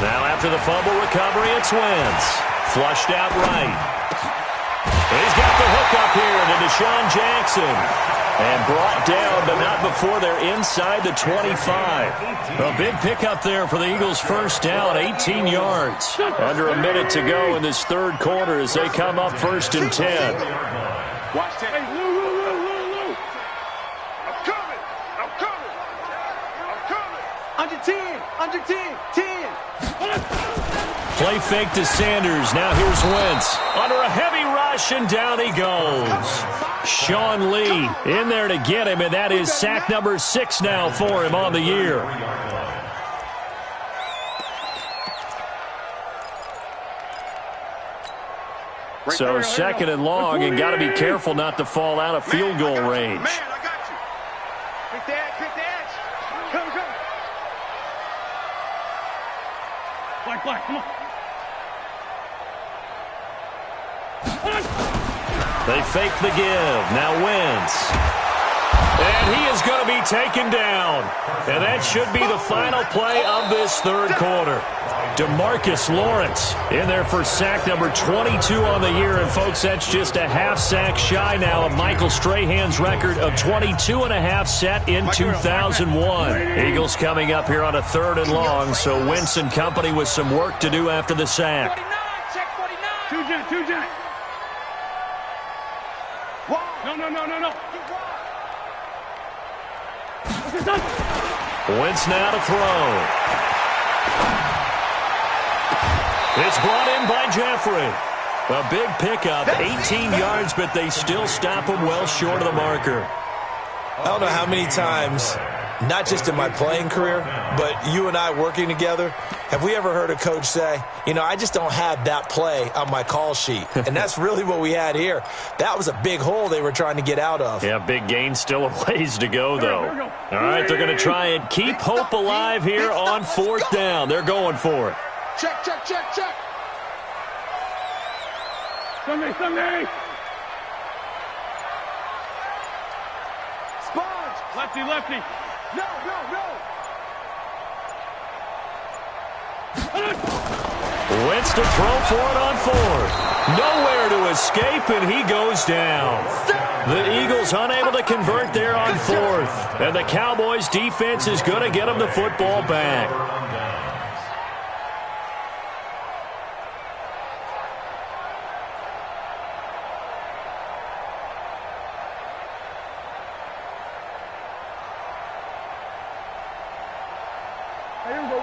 Speaker 1: Now after the fumble recovery, it's Wentz. Flushed out right. He's got the hook up here to Deshaun Jackson. And brought down, but not before they're inside the 25. A big pickup there for the Eagles' first down, 18 yards. Under a minute to go in this third quarter as they come up 1st and 10.
Speaker 3: Watch that. Hey, Lou. I'm coming. Under 10. 10.
Speaker 1: Play fake to Sanders. Now here's Wentz. Under a heavy rush, and down he goes. Sean Lee in there to get him, and that is sack number 6 now for him on the year. So 2nd and long, and got to be careful not to fall out of field goal range.
Speaker 3: Man, I got you. Pick the edge. Come.
Speaker 5: Black, come on.
Speaker 1: They fake the give. Now Wentz. And he is going to be taken down. And that should be the final play of this third quarter. DeMarcus Lawrence in there for sack number 22 on the year. And, folks, that's just a half sack shy now of Michael Strahan's record of 22 and a half set in 2001. Eagles coming up here on a 3rd and long, so Wentz and company with some work to do after the sack.
Speaker 5: 49. Two jet. No.
Speaker 1: Wentz now to throw. It's brought in by Jeffrey. A big pickup, 18 yards, but they still stop him well short of the marker.
Speaker 4: I don't know how many times, not just in my playing career, but you and I working together, have we ever heard a coach say, I just don't have that play on my call sheet. And that's really what we had here. That was a big hole they were trying to get out of.
Speaker 1: Yeah, big gain, still a ways to go, though. All right, they're going to try and keep hope alive here on 4th down. They're going for it.
Speaker 3: Check.
Speaker 5: Sunday.
Speaker 3: Sponge.
Speaker 5: Lefty.
Speaker 3: No.
Speaker 1: Wentz to throw for it on 4th. Nowhere to escape, and he goes down. The Eagles unable to convert there on 4th. And the Cowboys' defense is going to get them the football back.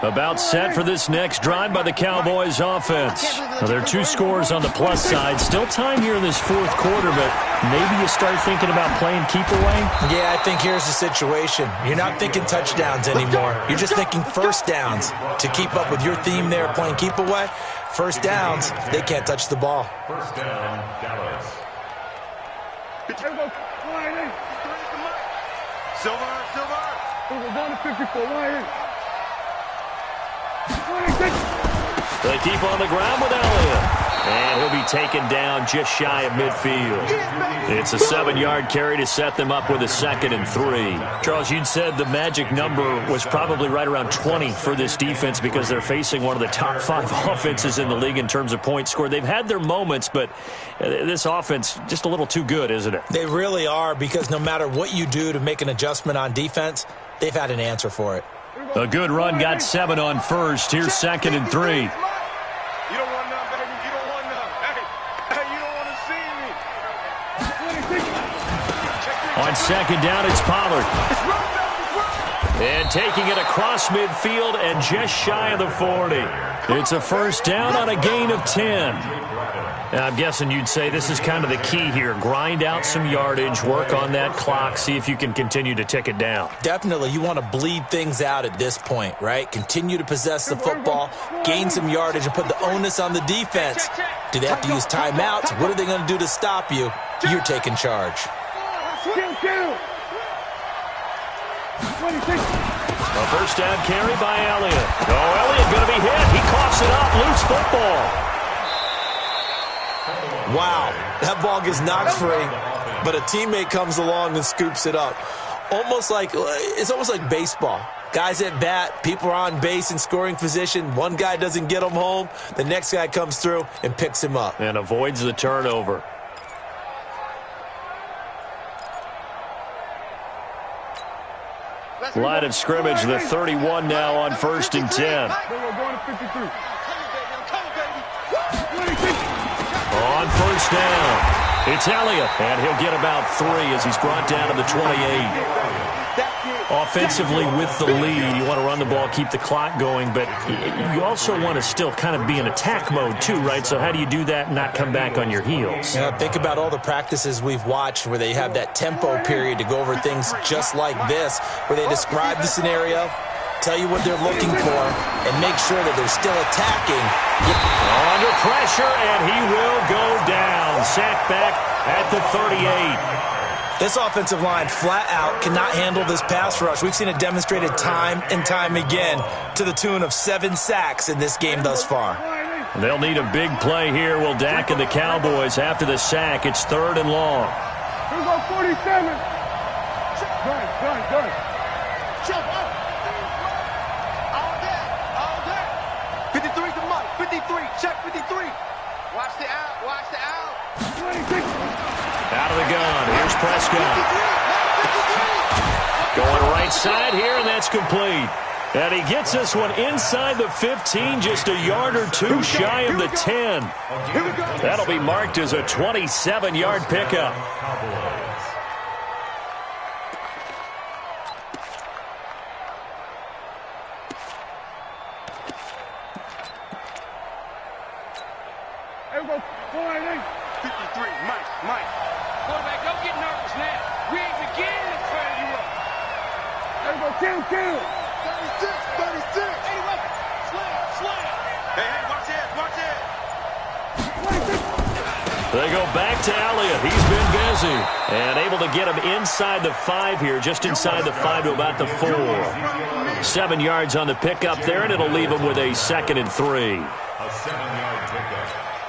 Speaker 1: About set for this next drive by the Cowboys offense. Now, there are 2 scores on the plus side. Still time here in this 4th quarter, but maybe you start thinking about playing keep away?
Speaker 4: Yeah, I think here's the situation. You're not thinking touchdowns anymore. You're just thinking first downs. To keep up with your theme there, playing keep away, first downs, they can't touch the ball.
Speaker 2: First down, Dallas.
Speaker 3: Silver.
Speaker 5: We're going to 54.
Speaker 1: They keep on the ground with Elliott. And he'll be taken down just shy of midfield. It's a 7-yard carry to set them up with a 2nd and 3. Charles, you'd said the magic number was probably right around 20 for this defense because they're facing one of the top 5 offenses in the league in terms of points scored. They've had their moments, but this offense just a little too good, isn't it?
Speaker 4: They really are, because no matter what you do to make an adjustment on defense, they've had an answer for it.
Speaker 1: A good run, got 7 on 1st. Here's 2nd and 3.
Speaker 3: You don't want none, baby. You don't want none. Hey, you don't want to see me.
Speaker 1: On 2nd down, it's Pollard. And taking it across midfield and just shy of the 40. It's a first down on a gain of 10. And I'm guessing you'd say this is kind of the key here. Grind out some yardage, work on that clock, see if you can continue to tick it down.
Speaker 4: Definitely. You want to bleed things out at this point, right? Continue to possess the football, gain some yardage, and put the onus on the defense. Do they have to use timeouts? What are they going to do to stop you? You're taking charge.
Speaker 1: A first down carry by Elliott. Oh, Elliott going to be hit. He coughs it up. Loose football.
Speaker 4: Wow, that ball gets knocked free, but a teammate comes along and scoops it up. It's almost like baseball. Guys at bat, people are on base in scoring position. One guy doesn't get him home. The next guy comes through and picks him up.
Speaker 1: And avoids the turnover. Line of scrimmage, the 31 now on 1st and 10.
Speaker 5: Going to 53.
Speaker 1: On 1st down, it's Elliott, and he'll get about 3 as he's brought down to the 28. Offensively with the lead, you want to run the ball, keep the clock going, but you also want to still kind of be in attack mode too, right? So how do you do that and not come back on your heels?
Speaker 4: Yeah, think about all the practices we've watched where they have that tempo period to go over things just like this, where they describe the scenario, tell you what they're looking for, and make sure that they're still attacking.
Speaker 1: Under pressure, and he will go down. Sacked back at the 38.
Speaker 4: This offensive line flat out cannot handle this pass rush. We've seen it demonstrated time and time again to the tune of 7 sacks in this game thus far.
Speaker 1: They'll need a big play here, will Dak and the Cowboys after the sack. It's 3rd and long.
Speaker 5: Here we go, 47. Done.
Speaker 3: Jump up. All day. 53 to Mike. 53. Check 53. Watch the out.
Speaker 5: 26.
Speaker 1: Out of the gun. Here's Prescott. Going right side here, and that's complete. And he gets this one inside the 15, just a yard or 2 shy of the 10. That'll be marked as a 27-yard pickup.
Speaker 5: Here we go, 48.
Speaker 3: 53. Mike.
Speaker 5: Quarterback, don't get nervous now. We ain't beginning to turn you up. There we go, kill.
Speaker 3: 36.
Speaker 5: Hey, look. Slam.
Speaker 3: Hey, watch it.
Speaker 1: They go back to Elliott. He's been busy. And able to get him inside the 5 here, just inside the 5 to about the 4. 7 yards on the pickup there, and it'll leave him with a 2nd and 3.
Speaker 2: A 7-yard pickup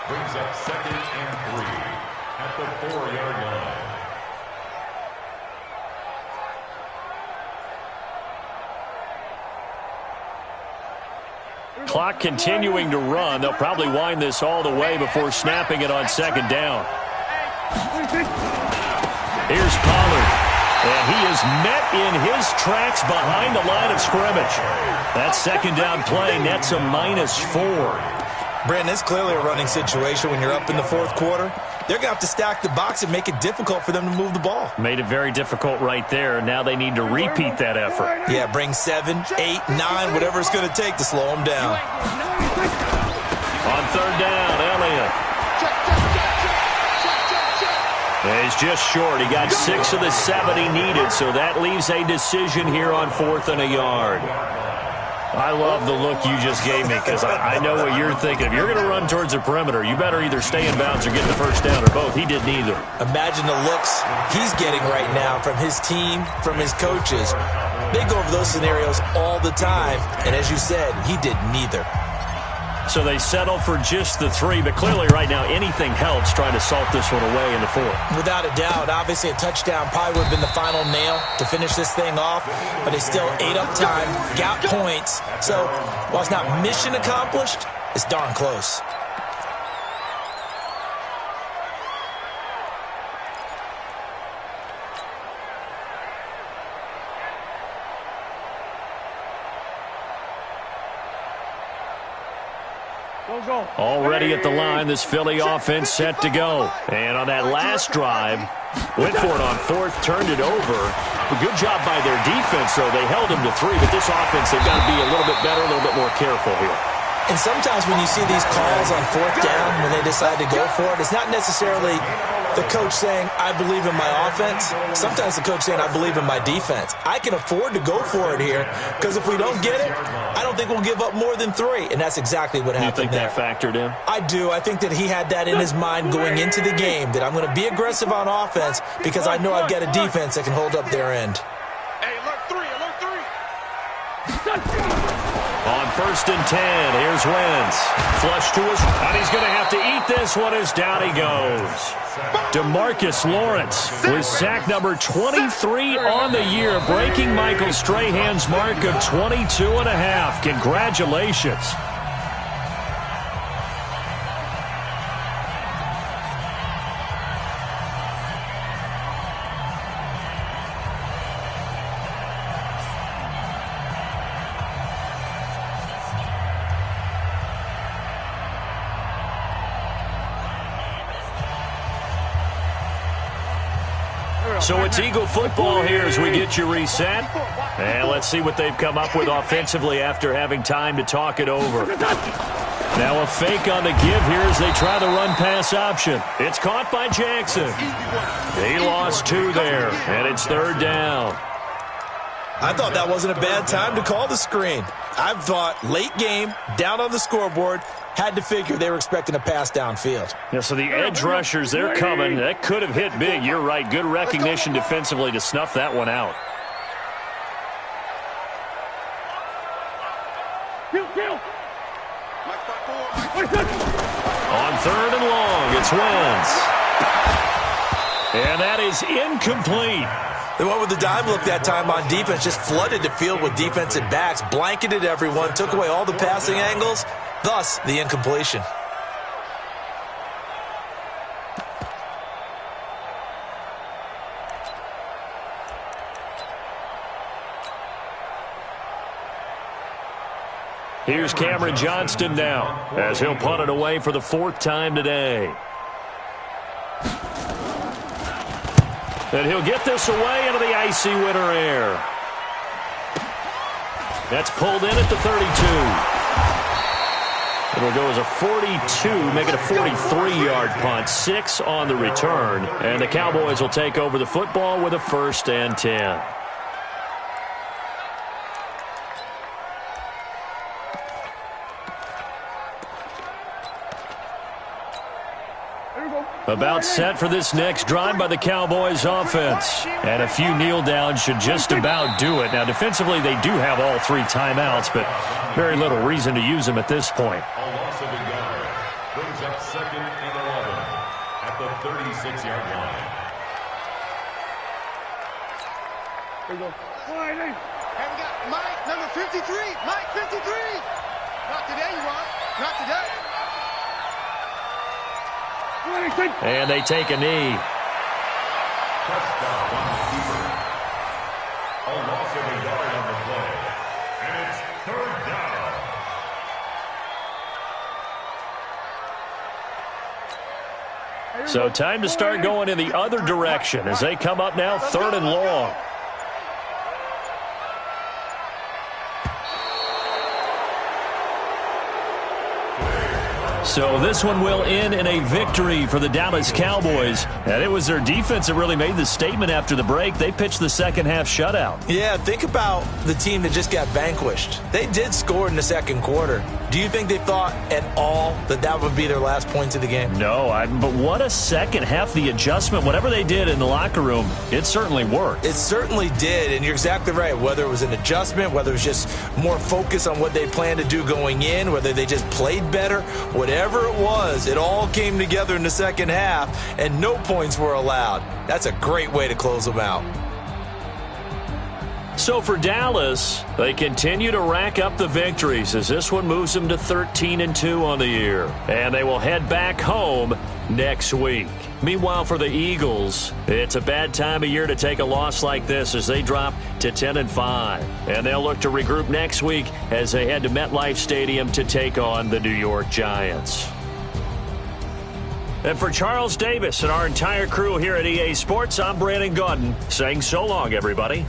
Speaker 2: brings up 2nd and 3 at the 4-yard line.
Speaker 1: Clock continuing to run. They'll probably wind this all the way before snapping it on 2nd down. Here's Pollard. And he is met in his tracks behind the line of scrimmage. That 2nd down play nets a -4.
Speaker 4: Brandon, it's clearly a running situation when you're up in the 4th quarter. They're going to have to stack the box and make it difficult for them to move the ball.
Speaker 1: Made it very difficult right there. Now they need to repeat that effort.
Speaker 4: Yeah, bring 7, 8, 9, whatever it's going to take to slow them down.
Speaker 1: On 3rd down, Elliott. And he's just short. He got 6 of the 7 he needed, so that leaves a decision here on 4th and a yard. I love the look you just gave me because I know what you're thinking. If you're going to run towards the perimeter, you better either stay in bounds or get the 1st down or both. He did neither.
Speaker 4: Imagine the looks he's getting right now from his team, from his coaches. They go over those scenarios all the time, and as you said, he did neither.
Speaker 1: So they settle for just the 3, but clearly right now anything helps trying to salt this one away in the 4th.
Speaker 4: Without a doubt, obviously a touchdown probably would have been the final nail to finish this thing off, but they still ate up time, got points. So while it's not mission accomplished, it's darn close.
Speaker 1: Already at the line, this Philly offense set to go. And on that last drive, went for it on 4th, turned it over. A good job by their defense, though. They held him to 3, but this offense, they've got to be a little bit better, a little bit more careful here.
Speaker 4: And sometimes when you see these calls on 4th down, when they decide to go for it, it's not necessarily the coach saying, I believe in my offense. Sometimes the coach saying, I believe in my defense. I can afford to go for it here because if we don't get it, I don't think we'll give up more than 3. And that's exactly what happened.
Speaker 1: You think that factored in?
Speaker 4: I do. I think that he had that in his mind going into the game, that I'm going to be aggressive on offense because I know I've got a defense that can hold up their end.
Speaker 3: Hey, alert 3.
Speaker 1: On 1st and 10, here's Wentz. Flush to his, and he's going to have to eat this one as down he goes. DeMarcus Lawrence with sack number 23 on the year, breaking Michael Strahan's mark of 22.5. Congratulations. So it's Eagle football here as we get you reset. And let's see what they've come up with offensively after having time to talk it over. Now a fake on the give here as they try the run-pass option. It's caught by Jackson. He lost 2 there, and it's 3rd down.
Speaker 4: I thought that wasn't a bad time to call the screen. I thought late game, down on the scoreboard, had to figure they were expecting a pass downfield.
Speaker 1: Yeah, so the edge rushers, they're coming. That could have hit big. You're right. Good recognition defensively to snuff that one out. On 3rd and long, it's Wentz. And that is incomplete.
Speaker 4: They went with the dime look that time on defense, just flooded the field with defensive backs, blanketed everyone, took away all the passing angles, thus the incompletion.
Speaker 1: Here's Cameron Johnston now as he'll punt it away for the 4th time today. And he'll get this away into the icy winter air. That's pulled in at the 32. It'll go as a 42, make it a 43-yard punt, 6 on the return. And the Cowboys will take over the football with a 1st and 10. About set for this next drive by the Cowboys offense. And a few kneel downs should just about do it. Now, defensively, they do have all 3 timeouts, but very little reason to use them at this point.
Speaker 2: A loss of a yard brings up 2nd and 11 at the 36-yard line.
Speaker 3: Here we go. And we got Mike, number 53. Mike, 53. Not today, you want. Not today.
Speaker 1: And they take a knee.
Speaker 2: Touchdown, keeper. A loss of a yard on the play. And it's 3rd down.
Speaker 1: So time to start going in the other direction as they come up now 3rd and long. So this one will end in a victory for the Dallas Cowboys. And it was their defense that really made the statement after the break. They pitched the second-half shutout.
Speaker 4: Yeah, think about the team that just got vanquished. They did score in the 2nd quarter. Do you think they thought at all that that would be their last points of the game?
Speaker 1: No, but what a second half. The adjustment, whatever they did in the locker room, it certainly worked.
Speaker 4: It certainly did, and you're exactly right. Whether it was an adjustment, whether it was just more focus on what they planned to do going in, whether they just played better, whatever it was, it all came together in the second half, and no points were allowed. That's a great way to close them out.
Speaker 1: So for Dallas, they continue to rack up the victories as this one moves them to 13-2 on the year. And they will head back home next week. Meanwhile, for the Eagles, it's a bad time of year to take a loss like this as they drop to 10-5. And they'll look to regroup next week as they head to MetLife Stadium to take on the New York Giants. And for Charles Davis and our entire crew here at EA Sports, I'm Brandon Gaudin saying so long, everybody.